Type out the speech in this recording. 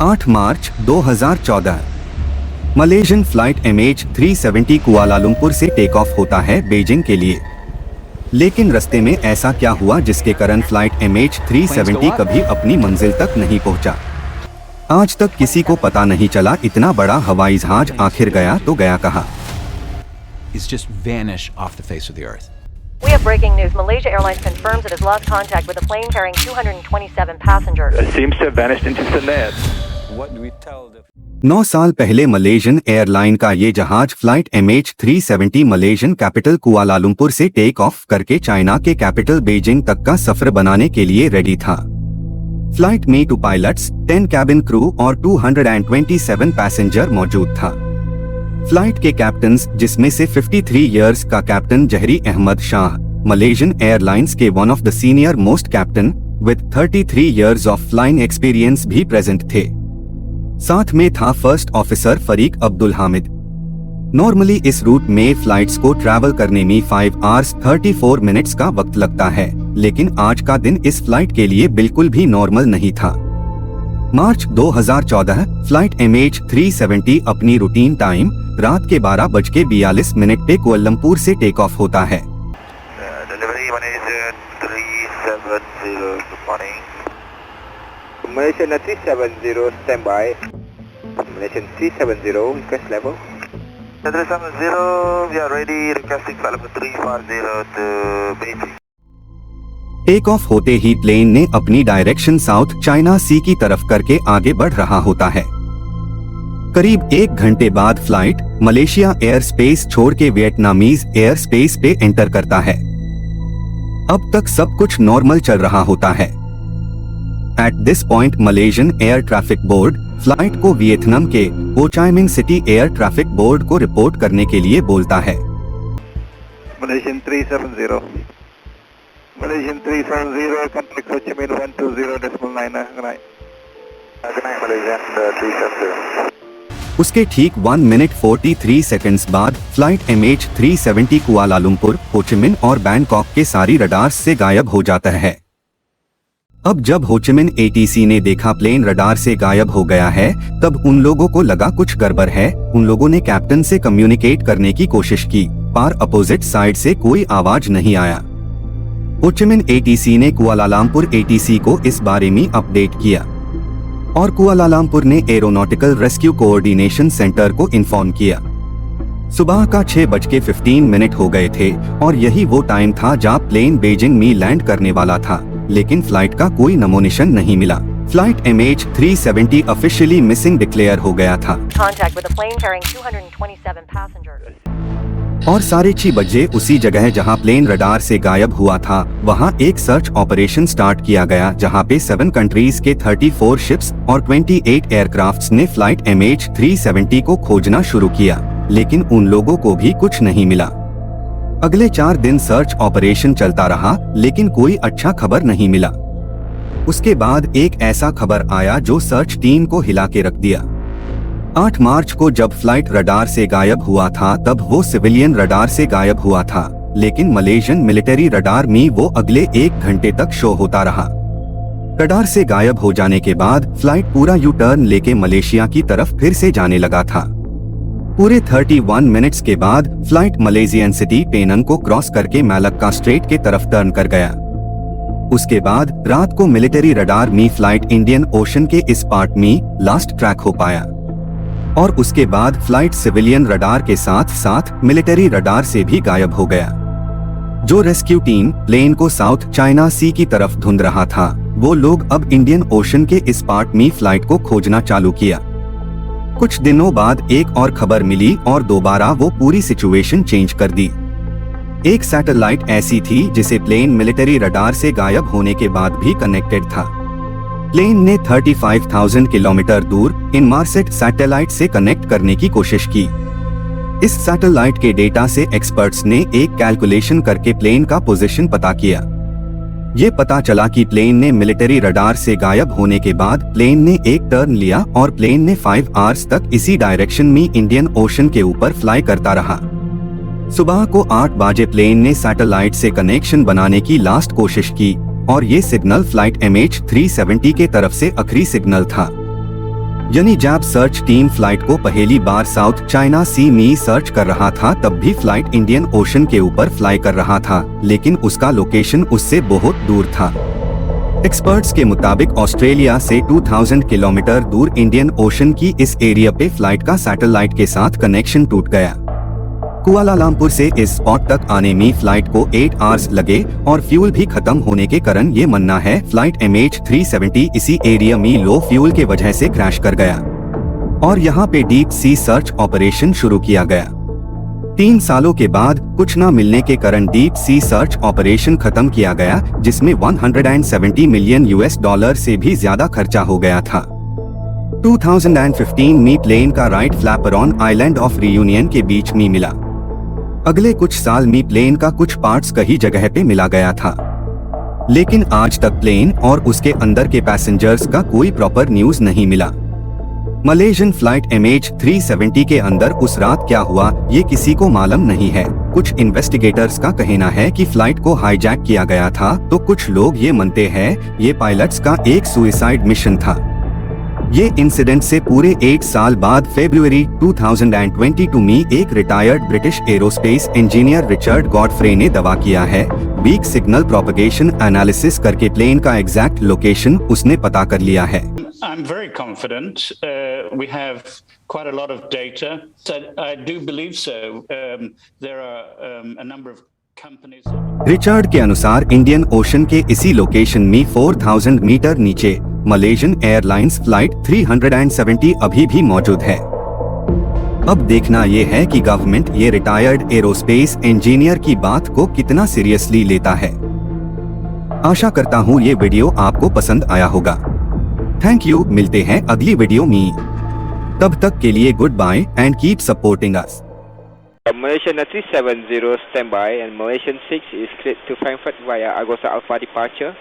8 मार्च 2014 Malaysian flight MH370 Kuala Lumpur से take off होता है बीजिंग के लिए। लेकिन रास्ते में ऐसा क्या हुआ जिसके कारण फ्लाइट MH370 कभी अपनी मंजिल तक नहीं पहुंचा? आज तक किसी को पता नहीं चला इतना बड़ा हवाई जहाज आखिर गया तो गया कहाँ। It's just vanished off the face of the earth. We have breaking news. Malaysia Airlines confirms it has lost contact with a plane carrying 227 passengers. It seems to have vanished into thin air. What do we tell the 9 साल पहले Malaysian airline का ये जहाज flight MH370 Malaysian capital Kuala Lumpur से take off करके China के capital Beijing तक का सफर बनाने के लिए रेडी था। फ्लाइट में 2 पायलट्स, 10 कैबिन क्रू और 227 पैसेंजर मौजूद था। फ्लाइट के कैप्टन जिसमें से 53 इयर्स का captain Zaharie Ahmad Shah, Malaysian airlines के one of the senior most captain with 33 years of flying experience भी प्रेजेंट थे। साथ में था first officer Fariq Abdul Hamid. Normally इस रूट में फ्लाइट्स को ट्रैवल करने में 5 आवर्स 34 मिनट्स का वक्त लगता है, लेकिन आज का दिन इस फ्लाइट के लिए बिल्कुल भी नॉर्मल नहीं था। मार्च 2014 फ्लाइट MH370 अपनी रूटीन टाइम रात के 12:42 पे कुआलालंपुर से टेक ऑफ होता है। Delivery Malaysian 370, good morning. Malaysian 370, stand by. Malaysian 370, request level. 370, we are ready, requesting flight level 340 to Beijing. Take off होते ही प्लेन ने अपनी डायरेक्शन साउथ चाइना सी की तरफ करके आगे बढ़ रहा होता है। करीब 1 घंटे बाद फ्लाइट मलेशिया एयर स्पेस छोड़ के वियतनामीज एयर स्पेस पे एंटर करता है। अब तक सब कुछ नॉर्मल चल रहा होता है। At this point Malaysian air traffic board flight को वियतनाम के हो Chi Minh city air traffic board को रिपोर्ट करने के लिए बोलता है। Malaysian 370. Malaysian 370, contact Ho Chi Minh 120.9. Good night. Good night, Malaysian 370. उसके ठीक 1 मिनट 43 सेकंड्स बाद फ्लाइट MH370 कुआलालंपुर, हो ची मिन्ह और बैंकॉक के सारी रडार्स से गायब हो जाता है। अब जब हो ची मिन्ह ATC ने देखा प्लेन रडार से गायब हो गया है, तब उन लोगों को लगा कुछ गड़बड़ है। उन लोगों ने कैप्टन से कम्युनिकेट करने की कोशिश की, पर अपोजिट साइड से कोई आवाज नहीं आया। हो ची मिन्ह ATC ने कुआलालंपुर ATC को इस बारे में अपडेट किया और कुआलालंपुर ने एरोनॉटिकल रेस्क्यू कोऑर्डिनेशन सेंटर को इन्फॉर्म किया। सुबह का 6:15 हो गए थे और यही वो टाइम था जब प्लेन बीजिंग में लैंड करने वाला था, लेकिन फ्लाइट का कोई नमोनिशन नहीं मिला। Flight MH370 officially missing declare हो गया था Contact with a plane carrying 227 passengers. और 6:30 बजे उसी जगह जहां प्लेन रडार से गायब हुआ था, वहां एक सर्च ऑपरेशन स्टार्ट किया गया, जहां पे 7 कंट्रीज के 34 शिप्स और 28 एयरक्राफ्ट्स ने फ्लाइट MH370 को खोजना शुरू किया, लेकिन उन लोगों को भी कुछ नहीं मिला। अगले 4 दिन सर्च ऑपरेशन चलता रहा, लेकिन कोई अच्छा खबर नहीं मिला। उसके बाद एक ऐसा खबर आया जो सर्च टीम को हिला के रख दिया। 8 मार्च को जब फ्लाइट रडार से गायब हुआ था, तब वो सिविलियन रडार से गायब हुआ था, लेकिन मलेशियन मिलिट्री रडार में वो अगले 1 घंटे तक शो होता रहा। रडार से गायब हो जाने के बाद फ्लाइट पूरा यू टर्न लेके मलेशिया की तरफ फिर से जाने लगा था। पूरे 31 मिनट्स के बाद फ्लाइट मलेशियन सिटी पेनंग को क्रॉस करके मलक्का स्ट्रेट के तरफ टर्न कर गया। उसके बाद रात को मिलिट्री रडार में फ्लाइट इंडियन ओशन के इस पार्ट में लास्ट ट्रैक हो पाया और उसके बाद फ्लाइट सिविलियन रडार के साथ साथ मिलिट्री रडार से भी गायब हो गया। जो रेस्क्यू टीम प्लेन को साउथ चाइना सी की तरफ ढूंढ रहा था, वो लोग अब इंडियन ओशन के इस पार्ट में फ्लाइट को खोजना चालू किया। कुछ दिनों बाद एक और खबर मिली और दोबारा वो पूरी सिचुएशन चेंज कर दी। एक सैटेलाइट ऐसी थी जिसे प्लेन मिलिट्री रडार से गायब होने के बाद भी कनेक्टेड था। प्लेन ने 35,000 किलोमीटर दूर इनमार्सेट सैटेलाइट से कनेक्ट करने की कोशिश की। इस सैटेलाइट के डेटा से एक्सपर्ट्स ने एक कैलकुलेशन करके प्लेन का पोजीशन पता किया। ये पता चला कि प्लेन ने मिलिट्री रडार से गायब होने के बाद प्लेन ने एक टर्न लिया और प्लेन ने 5 आवर्स तक इसी डायरेक्शन में इंडियन ओशन के ऊपर फ्लाई करता रहा। सुबह को 8 बजे प्लेन ने सैटेलाइट से कनेक्शन बनाने की लास्ट कोशिश की और ये सिग्नल फ्लाइट MH370 के तरफ से आखिरी सिग्नल था। यानी जब सर्च टीम फ्लाइट को पहली बार साउथ चाइना सी में सर्च कर रहा था तब भी फ्लाइट इंडियन ओशन के ऊपर फ्लाई कर रहा था, लेकिन उसका लोकेशन उससे बहुत दूर था। एक्सपर्ट्स के मुताबिक ऑस्ट्रेलिया से 2000 किलोमीटर दूर इंडियन ओशन की इस एरिया पे फ्लाइट का सैटेलाइट के साथ कनेक्शन टूट गया। कुआलालंपुर से इस स्पॉट तक आने में फ्लाइट को 8 आवर्स लगे और फ्यूल भी खत्म होने के कारण ये मानना है फ्लाइट MH370 इसी एरिया में लो फ्यूल के वजह से क्रैश कर गया और यहाँ पे डीप सी सर्च ऑपरेशन शुरू किया गया। 3 सालों के बाद कुछ न मिलने के कारण डीप सी सर्च ऑपरेशन खत्म किया गया, जिसमें 170 मिलियन $US से भी ज्यादा खर्चा हो गया था। 2015 में प्लेन का राइट फ्लैपरॉन आइलैंड ऑफ रियूनियन के बीच में मिला। अगले कुछ साल में प्लेन का कुछ पार्ट्स कई जगह पे मिला गया था, लेकिन आज तक प्लेन और उसके अंदर के पैसेंजर्स का कोई प्रॉपर न्यूज नहीं मिला। मलेशियन फ्लाइट MH370 के अंदर उस रात क्या हुआ ये किसी को मालूम नहीं है। कुछ इन्वेस्टिगेटर्स का कहना है कि फ्लाइट को हाईजैक किया गया था, तो कुछ लोग ये मानते हैं ये पायलट्स का एक सुसाइड मिशन था। ये इंसिडेंट से पूरे 8 साल बाद फरवरी 2022 में एक retired British aerospace engineer Richard Godfrey ने दावा किया है वीक सिग्नल प्रोपगेशन एनालिसिस करके प्लेन का एग्जैक्ट लोकेशन उसने पता कर लिया है। I'm very confident. We have quite a lot of data. So I do believe so. There are a number of companies. Richard के अनुसार इंडियन ओशन के इसी लोकेशन में 4000 मीटर नीचे मलेशियन एयरलाइंस फ्लाइट 370 अभी भी मौजूद है। अब देखना ये है कि गवर्नमेंट ये रिटायर्ड एरोस्पेस इंजीनियर की बात को कितना सीरियसली लेता है। आशा करता हूँ ये वीडियो आपको पसंद आया होगा। थैंक यू, मिलते हैं अगली वीडियो में। तब तक के लिए good bye and keep supporting us. Malaysian 370 standby and Malaysian 6 is cleared to Frankfurt via Agosa Alpha departure.